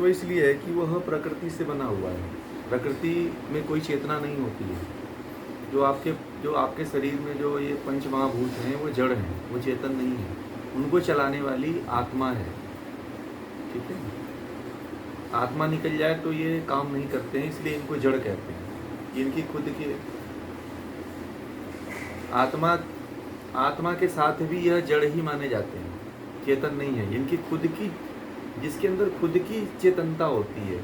तत्व इसलिए है कि वह प्रकृति से बना हुआ है। प्रकृति में कोई चेतना नहीं होती है। जो आपके शरीर में जो ये पंच महाभूत हैं वो जड़ हैं, वो चेतन नहीं है। उनको चलाने वाली आत्मा है। ठीक है, आत्मा निकल जाए तो ये काम नहीं करते हैं, इसलिए इनको जड़ कहते हैं। इनकी खुद की आत्मा के साथ भी यह जड़ ही माने जाते हैं, चेतन नहीं है। इनकी खुद की, जिसके अंदर खुद की चेतनता होती है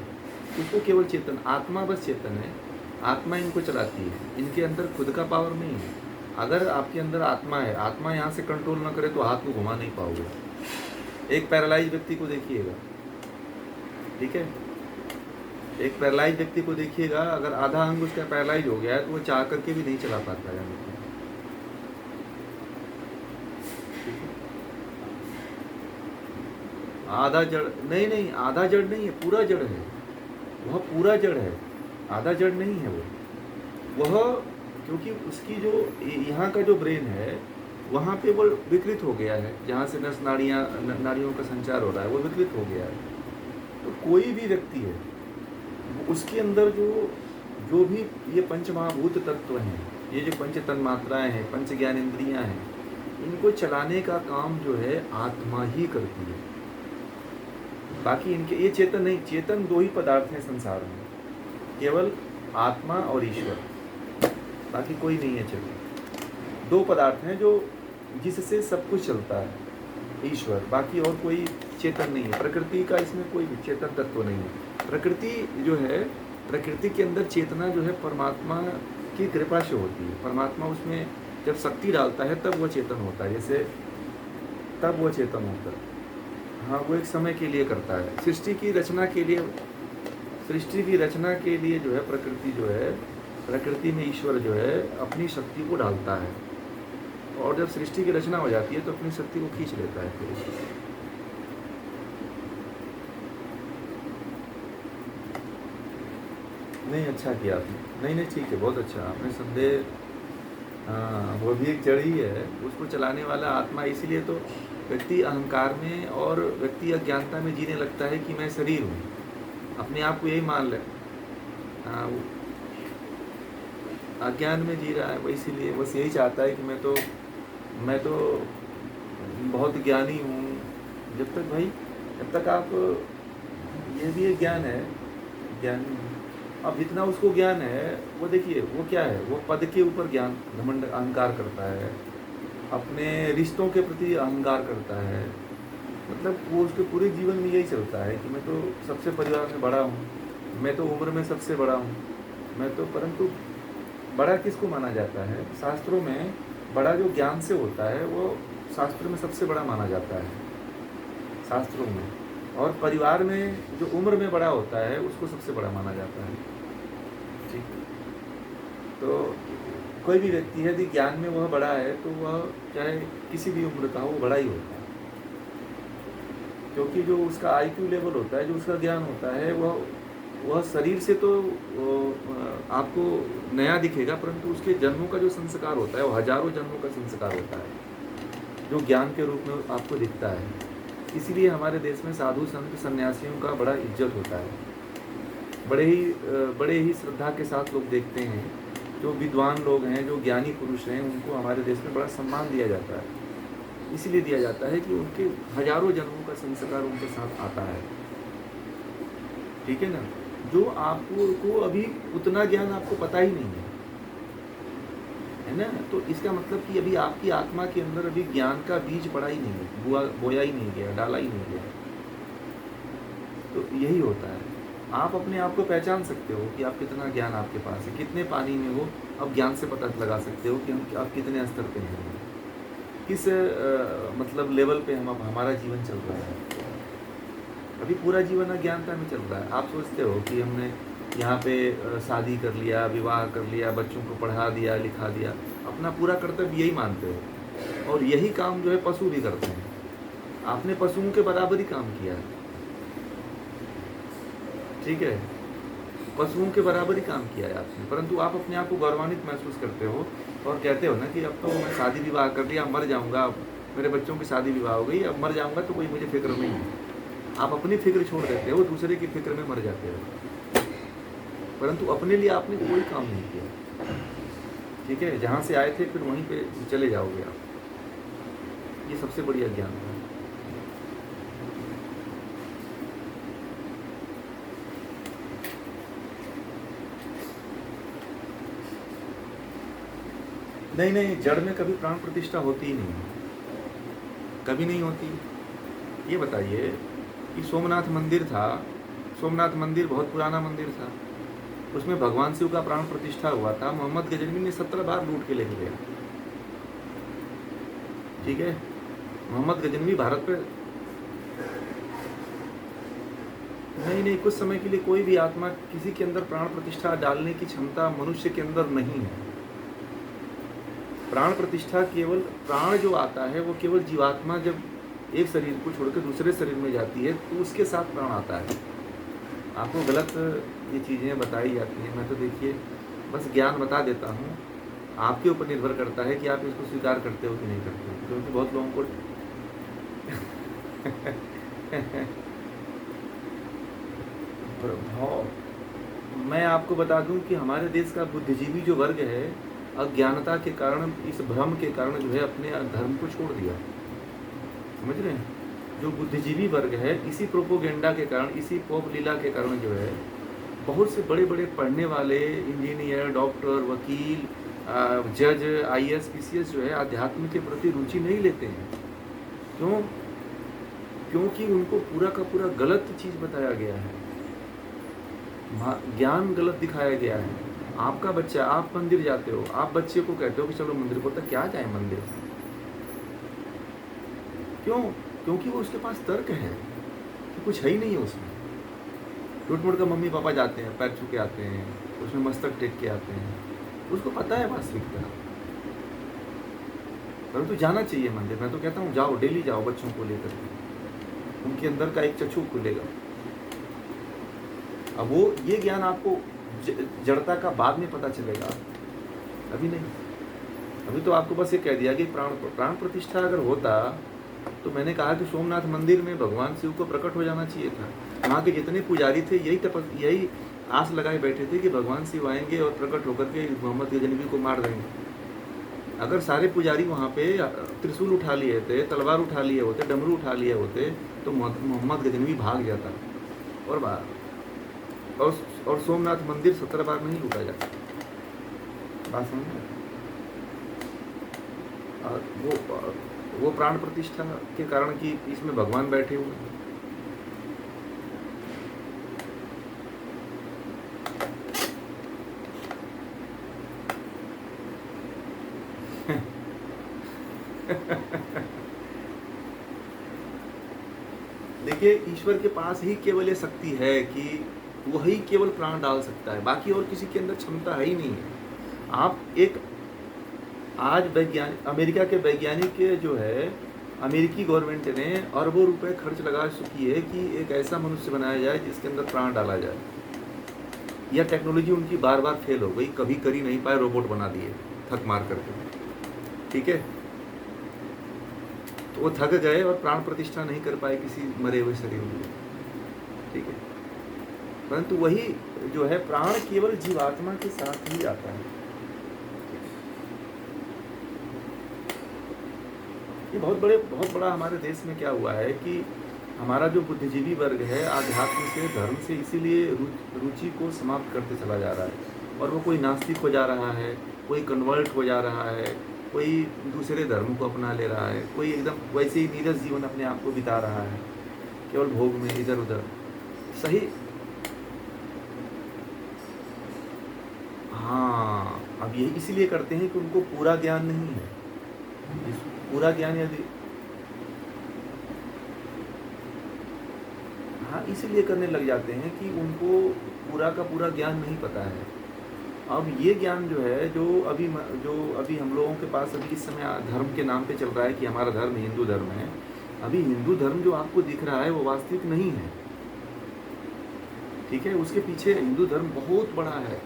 उसको केवल चेतन, आत्मा बस चेतन है। आत्मा इनको चलाती है, इनके अंदर खुद का पावर नहीं है। अगर आपके अंदर आत्मा है, आत्मा यहाँ से कंट्रोल ना करे तो हाथ को घुमा नहीं पाओगे। एक पैरालाइज व्यक्ति को देखिएगा, ठीक है, एक पैरालाइज व्यक्ति को देखिएगा, अगर आधा अंग उसका पैरालाइज हो गया है तो वो चाह करके भी नहीं चला पाता है। आधा जड़ नहीं, आधा जड़ नहीं है, पूरा जड़ है। वह पूरा जड़ है, आधा जड़ नहीं है वह क्योंकि उसकी जो यहाँ का जो ब्रेन है वहाँ पे वो विकृत हो गया है, जहाँ से नस नाड़ियों का संचार हो रहा है वो विकृत हो गया है। तो कोई भी व्यक्ति है उसके अंदर जो भी ये पंच महाभूत तत्व हैं, ये जो पंच तन्मात्राएँ हैं, पंच ज्ञानेंद्रियाँ हैं, इनको चलाने का काम जो है आत्मा ही करती है। बाकी इनके ये चेतन नहीं, चेतन दो ही पदार्थ हैं संसार में, केवल आत्मा और ईश्वर, बाकी कोई नहीं है चेतन। दो पदार्थ हैं जो जिससे सब कुछ चलता है, ईश्वर, बाकी और कोई चेतन नहीं है। प्रकृति का इसमें कोई चेतन तत्व नहीं है। प्रकृति जो है, प्रकृति के अंदर चेतना जो है परमात्मा की कृपा से होती है। परमात्मा उसमें जब शक्ति डालता है तब वह चेतन होता है, जैसे तब वह चेतन होता है। हाँ, वो एक समय के लिए करता है। सृष्टि की रचना के लिए जो है प्रकृति में ईश्वर जो है अपनी शक्ति को डालता है, और जब सृष्टि की रचना हो जाती है तो अपनी शक्ति को खींच लेता है फिर। नहीं, अच्छा किया आपने, नहीं ठीक है, बहुत अच्छा आपने संदेह। हाँ, वो भी एक जड़ ही है, उसको चलाने वाला आत्मा। इसीलिए तो व्यक्ति अहंकार में और व्यक्ति अज्ञानता में जीने लगता है कि मैं शरीर हूँ, अपने आप को यही मान ले। हाँ, वो अज्ञान में जी रहा है, वो इसीलिए बस यही चाहता है कि मैं तो बहुत ज्ञानी हूँ। जब तक आप, ये भी एक ज्ञान है, ज्ञानी। अब जितना उसको ज्ञान है वो देखिए वो क्या है, वो पद के ऊपर ज्ञान, घमंड, अहंकार करता है, अपने रिश्तों के प्रति अहंकार करता है। मतलब वो उसके पूरे जीवन में यही चलता है कि मैं तो सबसे परिवार में बड़ा हूँ, मैं तो उम्र में सबसे बड़ा हूँ, मैं तो। परंतु बड़ा किसको माना जाता है? शास्त्रों में बड़ा जो ज्ञान से होता है वो शास्त्र में सबसे बड़ा माना जाता है, शास्त्रों में। और परिवार में जो उम्र में बड़ा होता है उसको सबसे बड़ा माना जाता है। ठीक, तो कोई भी व्यक्ति है यदि ज्ञान में वह बड़ा है तो वह चाहे किसी भी उम्र का हो वो बड़ा ही होता है, क्योंकि जो उसका IQ लेवल होता है, जो उसका ज्ञान होता है, वह शरीर से तो आपको नया दिखेगा, परंतु उसके जन्मों का जो संस्कार होता है वो हजारों जन्मों का संस्कार होता है, जो ज्ञान के रूप में आपको दिखता है। इसीलिए हमारे देश में साधु संत सन्यासियों का बड़ा इज्जत होता है, बड़े ही श्रद्धा के साथ लोग देखते हैं। जो विद्वान लोग हैं, जो ज्ञानी पुरुष हैं, उनको हमारे देश में बड़ा सम्मान दिया जाता है। इसलिए दिया जाता है कि उनके हजारों जन्मों का संस्कार उनके साथ आता है। ठीक है ना? जो आपको अभी उतना ज्ञान आपको पता ही नहीं है ना? तो इसका मतलब कि अभी आपकी आत्मा के अंदर अभी ज्ञान का बीज पड़ा ही नहीं है, बोया ही नहीं गया, डाला ही नहीं गया। तो यही होता है। आप अपने आप को पहचान सकते हो कि आप कितना ज्ञान आपके पास है, कितने पानी में हो, अब ज्ञान से पता लगा सकते हो कि आप कितने स्तर पे हैं, किस मतलब लेवल पे हमारा जीवन चल रहा है। अभी पूरा जीवन अज्ञानता में चल रहा है। आप सोचते हो कि हमने यहाँ पे शादी कर लिया, विवाह कर लिया, बच्चों को पढ़ा दिया, लिखा दिया, अपना पूरा कर्तव्य यही मानते हो, और यही काम जो है पशु भी करते हैं। आपने पशुओं के बराबर ही काम किया है, ठीक है, पशुओं के बराबर ही काम किया है आपने, परंतु आप अपने आप को गौरवान्वित महसूस करते हो और कहते हो ना कि अब तो मैं शादी विवाह कर लिया, मर जाऊंगा, मेरे बच्चों की शादी विवाह हो गई, अब मर जाऊंगा तो कोई मुझे फिक्र नहीं है। आप अपनी फिक्र छोड़ देते हो, दूसरे की फिक्र में मर जाते हो, परंतु अपने लिए आपने कोई काम नहीं किया। ठीक है, जहाँ से आए थे फिर वहीं पे चले जाओगे आप। ये सबसे बड़ी अज्ञानता है। नहीं नहीं, जड़ में कभी प्राण प्रतिष्ठा होती ही नहीं, कभी नहीं होती। ये बताइए कि सोमनाथ मंदिर था, सोमनाथ मंदिर बहुत पुराना मंदिर था, उसमें भगवान शिव का प्राण प्रतिष्ठा हुआ था। मोहम्मद गजनवी ने 17 बार लूट के लेके गया। ठीक है, मोहम्मद गजनवी भारत पे नहीं, कुछ समय के लिए कोई भी आत्मा किसी के अंदर प्राण प्रतिष्ठा डालने की क्षमता मनुष्य के अंदर नहीं है। प्राण प्रतिष्ठा केवल, प्राण जो आता है वो केवल जीवात्मा जब एक शरीर को छोड़कर दूसरे शरीर में जाती है तो उसके साथ प्राण आता है। आपको गलत ये चीज़ें बताई जाती हैं। मैं तो देखिए बस ज्ञान बता देता हूँ, आपके ऊपर निर्भर करता है कि आप इसको स्वीकार करते हो कि नहीं करते हो, क्योंकि बहुत लोगों को प्रभाव। मैं आपको बता दूं कि हमारे देश का बुद्धिजीवी जो वर्ग है, अज्ञानता के कारण, इस भ्रम के कारण जो है अपने धर्म को छोड़ दिया। समझ रहे हैं? जो बुद्धिजीवी वर्ग है, इसी प्रोपोगेंडा के कारण, इसी पोप लीला के कारण जो है बहुत से बड़े बड़े पढ़ने वाले इंजीनियर, डॉक्टर, वकील, जज, IAS, PCS जो है आध्यात्म के प्रति रुचि नहीं लेते हैं। क्यों? क्योंकि उनको पूरा का पूरा गलत चीज़ बताया गया है, ज्ञान गलत दिखाया गया है। आपका बच्चा, आप मंदिर जाते हो, आप बच्चे को कहते हो कि चलो मंदिर, बोलता क्या जाए मंदिर? क्यों? क्योंकि वो उसके पास तर्क है कि कुछ है ही नहीं है उसमें। टूट मोड़ का मम्मी पापा जाते हैं, पैर छू के आते हैं, उसमें मस्तक टेक के आते हैं, उसको पता है वास्तविकता। परंतु जाना चाहिए मंदिर। मैं तो कहता हूँ जाओ, डेली जाओ बच्चों को लेकर के, उनके अंदर का एक चक्षु खुलेगा। अब वो ये ज्ञान आपको जड़ता का बाद में पता चलेगा, अभी नहीं। अभी तो आपको बस ये कह दिया कि प्राण प्रतिष्ठा अगर होता तो मैंने कहा कि सोमनाथ मंदिर में भगवान शिव को प्रकट हो जाना चाहिए था। वहाँ के जितने पुजारी थे यही आस लगाए बैठे थे कि भगवान शिव आएंगे और प्रकट होकर के मोहम्मद गजनवी को मार देंगे। अगर सारे पुजारी वहाँ पे त्रिशूल उठा लिए थे, तलवार उठा लिए होते, डमरू उठा लिए होते तो मोहम्मद गजनवी भाग जाता और बाहर, और सोमनाथ मंदिर 17 बार नहीं लूटा जाता। बात समझ? वो प्राण प्रतिष्ठा के कारण कि इसमें भगवान बैठे हुए हैं। देखिए, ईश्वर के पास ही केवल ये शक्ति है कि वही केवल प्राण डाल सकता है, बाकी और किसी के अंदर क्षमता है ही नहीं है। आप एक आज अमेरिका के वैज्ञानिक जो है, अमेरिकी गवर्नमेंट ने अरबों रुपए खर्च लगा चुकी है कि एक ऐसा मनुष्य बनाया जाए जिसके अंदर प्राण डाला जाए। यह टेक्नोलॉजी उनकी बार बार फेल हो गई, कभी कर ही नहीं पाए, रोबोट बना दिए थक मार करके। ठीक है, तो वो थक गए और प्राण प्रतिष्ठा नहीं कर पाए किसी मरे हुए शरीर में। ठीक है, परंतु वही जो है प्राण केवल जीवात्मा के साथ ही आता है। ये बहुत बड़ा हमारे देश में क्या हुआ है कि हमारा जो बुद्धिजीवी वर्ग है आध्यात्म से, धर्म से इसीलिए रुचि को समाप्त करते चला जा रहा है, और वो कोई नास्तिक हो जा रहा है, कोई कन्वर्ट हो जा रहा है, कोई दूसरे धर्म को अपना ले रहा है, कोई एकदम वैसे ही नीरस जीवन अपने आप को बिता रहा है, केवल भोग में इधर उधर। सही, हाँ, अब यही इसीलिए करते हैं कि उनको पूरा ज्ञान नहीं है। पूरा ज्ञान यदि, हाँ, इसीलिए करने लग जाते हैं कि उनको पूरा का पूरा ज्ञान नहीं पता है। अब ये ज्ञान जो है, जो अभी हम लोगों के पास अभी इस समय धर्म के नाम पे चल रहा है कि हमारा धर्म हिंदू धर्म है, अभी हिंदू धर्म जो आपको दिख रहा है वो वास्तविक नहीं है। ठीक है, उसके पीछे हिंदू धर्म बहुत बड़ा है।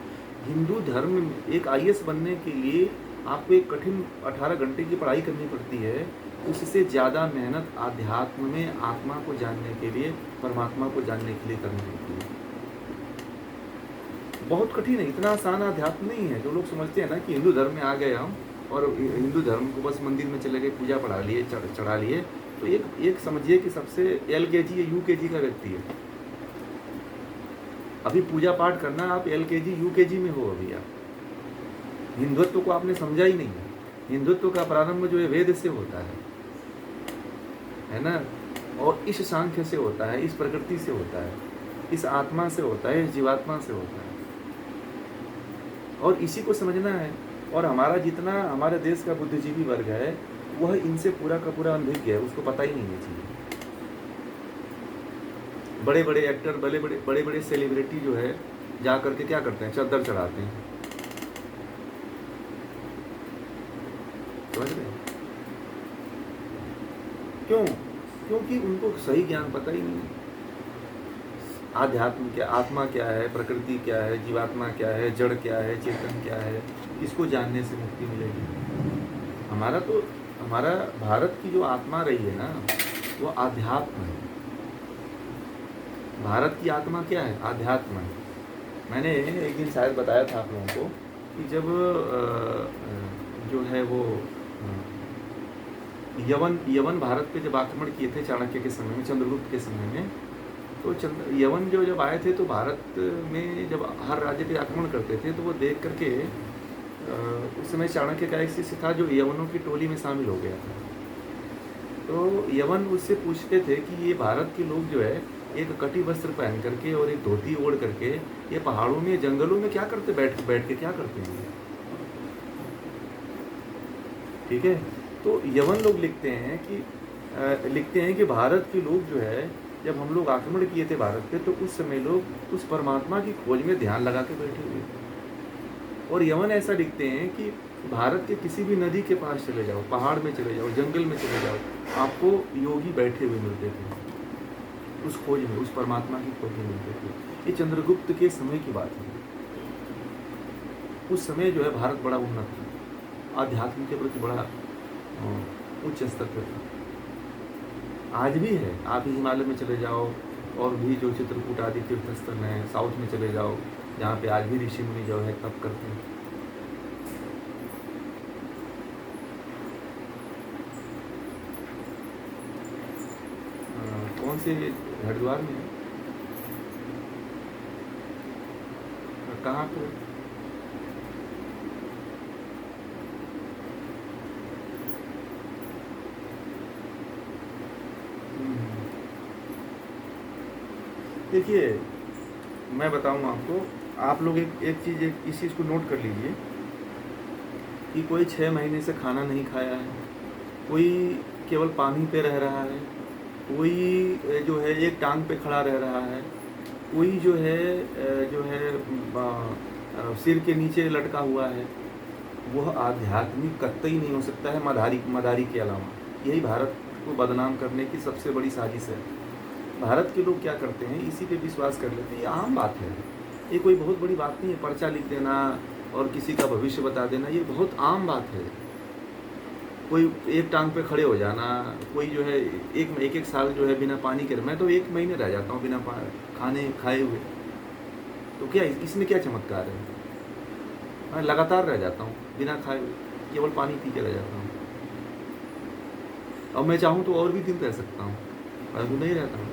हिंदू धर्म, एक IAS बनने के लिए आपको एक कठिन 18 घंटे की पढ़ाई करनी पड़ती है, उससे ज़्यादा मेहनत आध्यात्म में आत्मा को जानने के लिए, परमात्मा को जानने के लिए करनी होती है। बहुत कठिन है, इतना आसान अध्यात्म नहीं है। जो लोग समझते हैं ना कि हिंदू धर्म में आ गए हम और हिंदू धर्म को बस मंदिर में चले गए, पूजा पढ़ा लिए, चढ़ा लिए, तो एक समझिए कि सबसे LKG या UKG का व्यक्ति है। अभी पूजा पाठ करना, आप LKG UKG में हो अभी आप। हिंदुत्व को आपने समझा ही नहीं है। हिंदुत्व का प्रारंभ जो है वेद से होता है ना, और इस सांख्य से होता है, इस प्रकृति से होता है, इस आत्मा से होता है, इस जीवात्मा से होता है, और इसी को समझना है। और हमारा जितना हमारे देश का बुद्धिजीवी वर्ग है वह इनसे पूरा का पूरा अनभिज्ञ है, उसको पता ही नहीं है चीज़ें। बड़े बड़े एक्टर, बड़े बड़े सेलिब्रिटी जो है जा करके क्या करते हैं, चद्दर चढ़ाते हैं, समझ रहे हैं? क्यों? क्योंकि उनको सही ज्ञान पता ही नहीं है। आध्यात्म क्या, आत्मा क्या है, प्रकृति क्या है, जीवात्मा क्या है, जड़ क्या है, चेतन क्या है, इसको जानने से मुक्ति मिलेगी। हमारा भारत की जो आत्मा रही है ना, वो आध्यात्म है। भारत की आत्मा क्या है? आध्यात्म है। मैंने एक दिन शायद बताया था आप लोगों को कि जब जो है वो यवन भारत पे जब आक्रमण किए थे चाणक्य के समय में, चंद्रगुप्त के समय में, तो यवन जब आए थे तो भारत में जब हर राज्य पे आक्रमण करते थे तो वो देख करके उस समय चाणक्य का एक शिष्य था जो यवनों की टोली में शामिल हो गया था। तो यवन उससे पूछते थे कि ये भारत के लोग जो है एक कटी वस्त्र पहन करके और एक धोती ओढ़ करके ये पहाड़ों में, जंगलों में क्या करते, बैठ के क्या करते हैं? ठीक है, तो यवन लोग लिखते हैं कि भारत के लोग जो है, जब हम लोग आक्रमण किए थे भारत पे, तो उस समय लोग उस परमात्मा की खोज में ध्यान लगा के बैठे हुए थे। और यवन ऐसा लिखते हैं कि भारत के किसी भी नदी के पास चले जाओ, पहाड़ में चले जाओ, जंगल में चले जाओ, आपको योगी बैठे हुए मिलते थे, उस खोज में, उस परमात्मा की खोज में मिलते थे। ये चंद्रगुप्त के समय की बात है। उस समय जो है भारत बड़ा उन्नत था, आध्यात्म के प्रति बड़ा उच्च स्तर पर था। आज भी है, आप हिमालय में चले जाओ और भी जो चित्रकूट आदि तीर्थ स्थल हैं, साउथ में चले जाओ, जहाँ पे आज भी ऋषि मुनि जो है तप करते हैं। कौन से हरिद्वार में है? कहाँ पे? देखिए, मैं बताऊँ आपको, आप लोग एक इस चीज़ को नोट कर लीजिए कि कोई 6 महीने से खाना नहीं खाया है, कोई केवल पानी पे रह रहा है, कोई जो है एक टांग पे खड़ा रह रहा है, कोई जो है सिर के नीचे लटका हुआ है, वह आध्यात्मिक कतई नहीं हो सकता है मदारी के अलावा। यही भारत को बदनाम करने की सबसे बड़ी साजिश है। भारत के लोग क्या करते हैं, इसी पे विश्वास कर लेते हैं। ये आम बात है, ये कोई बहुत बड़ी बात नहीं है। पर्चा लिख देना और किसी का भविष्य बता देना, ये बहुत आम बात है। कोई एक टांग पे खड़े हो जाना, कोई जो है एक साल जो है बिना पानी के, मैं तो 1 महीने रह जाता हूँ बिना खाने खाए हुए, तो क्या इसमें क्या चमत्कार है? मैं लगातार रह जाता हूँ बिना खाए हुए, केवल पानी पी के रह जाता हूँ। अब मैं चाहूँ तो और भी दिन रह सकता हूँ, परंतु नहीं रहता हूँ।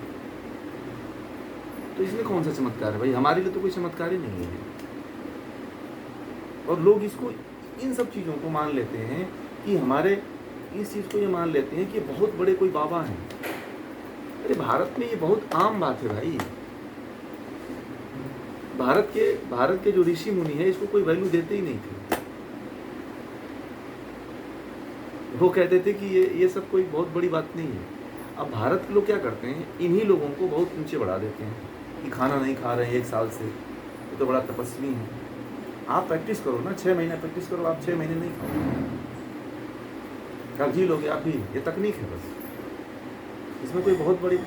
तो इसमें कौन सा चमत्कार है भाई? हमारे लिए तो कोई चमत्कार ही नहीं है। और लोग इसको, इन सब चीज़ों को मान लेते हैं कि हमारे, इस चीज़ को ये मान लेते हैं कि बहुत बड़े कोई बाबा हैं। अरे भारत में ये बहुत आम बात है भाई। भारत के जो ऋषि मुनि हैं, इसको कोई वैल्यू देते ही नहीं थे। वो कहते थे कि ये सब कोई बहुत बड़ी बात नहीं है। अब भारत के लोग क्या करते हैं, इन्हीं लोगों को बहुत ऊंचे बढ़ा देते हैं कि खाना नहीं खा रहे हैं 1 साल से, ये तो बड़ा तपस्वी है। आप प्रैक्टिस करो ना, 6 महीना प्रैक्टिस करो, आप 6 महीने नहीं खाओ, कब जी लोगे आप भी? ये तकनीक है बस, इसमें कोई बहुत बड़ी,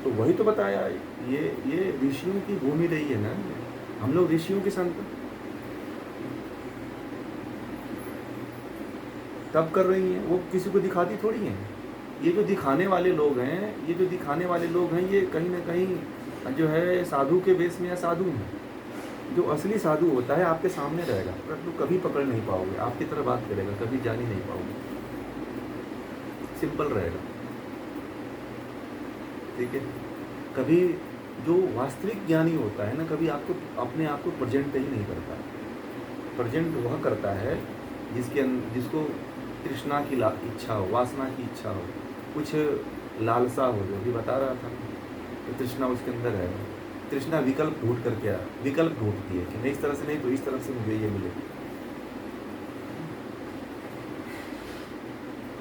तो वही तो बताया, ये ऋषियों की भूमि रही है ना। हम लोग ऋषियों के संत, तब कर रही हैं, वो किसी को दिखाती थोड़ी हैं। ये जो दिखाने वाले लोग हैं, ये जो दिखाने वाले लोग हैं, ये कहीं ना कहीं जो है साधु के बेस में या साधु हैं। जो असली साधु होता है आपके सामने रहेगा, पर तो कभी पकड़ नहीं पाओगे, आपकी तरह बात करेगा, कभी जान ही नहीं पाओगे, सिंपल रहेगा, ठीक है। कभी जो वास्तविक ज्ञानी होता है ना, कभी आपको अपने आप को प्रेजेंट ही नहीं करता। प्रेजेंट वह करता है जिसको तृष्णा की इच्छा हो, वासना की इच्छा हो, कुछ लालसा हो, जो भी बता रहा था तो तृष्णा उसके अंदर है। तृष्णा विकल्प ढूंढ करके विकल्प ढूंढती है कि नहीं इस तरह से नहीं तो इस तरह से मुझे ये मिले,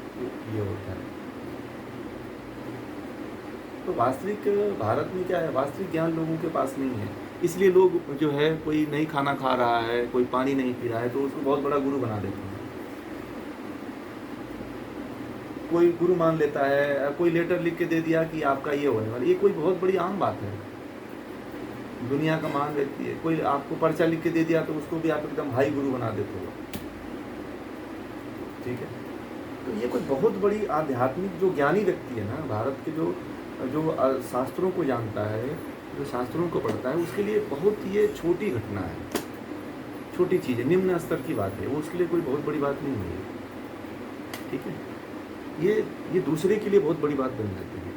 तो ये होता है। तो वास्तविक भारत में क्या है, वास्तविक ज्ञान लोगों के पास नहीं है, इसलिए लोग जो है कोई नहीं खाना खा रहा है, कोई पानी नहीं पी रहा है तो उसको बहुत बड़ा गुरु बना देते हैं। कोई गुरु मान लेता है, कोई लेटर लिख के दे दिया कि आपका ये होने वाला, ये कोई बहुत बड़ी आम बात है, दुनिया का महान व्यक्ति है, कोई आपको पर्चा लिख के दे दिया तो उसको भी आप एकदम हाई गुरु बना देते हो, ठीक है। तो ये कोई बहुत बड़ी आध्यात्मिक जो ज्ञानी व्यक्ति है ना, भारत के जो शास्त्रों को जानता है, जो शास्त्रों को पढ़ता है, उसके लिए बहुत ये छोटी घटना है, छोटी चीज़ है, निम्न स्तर की बात है, वो उसके लिए कोई बहुत बड़ी बात नहीं है, ठीक है। ये दूसरे के लिए बहुत बड़ी बात बन जाती है।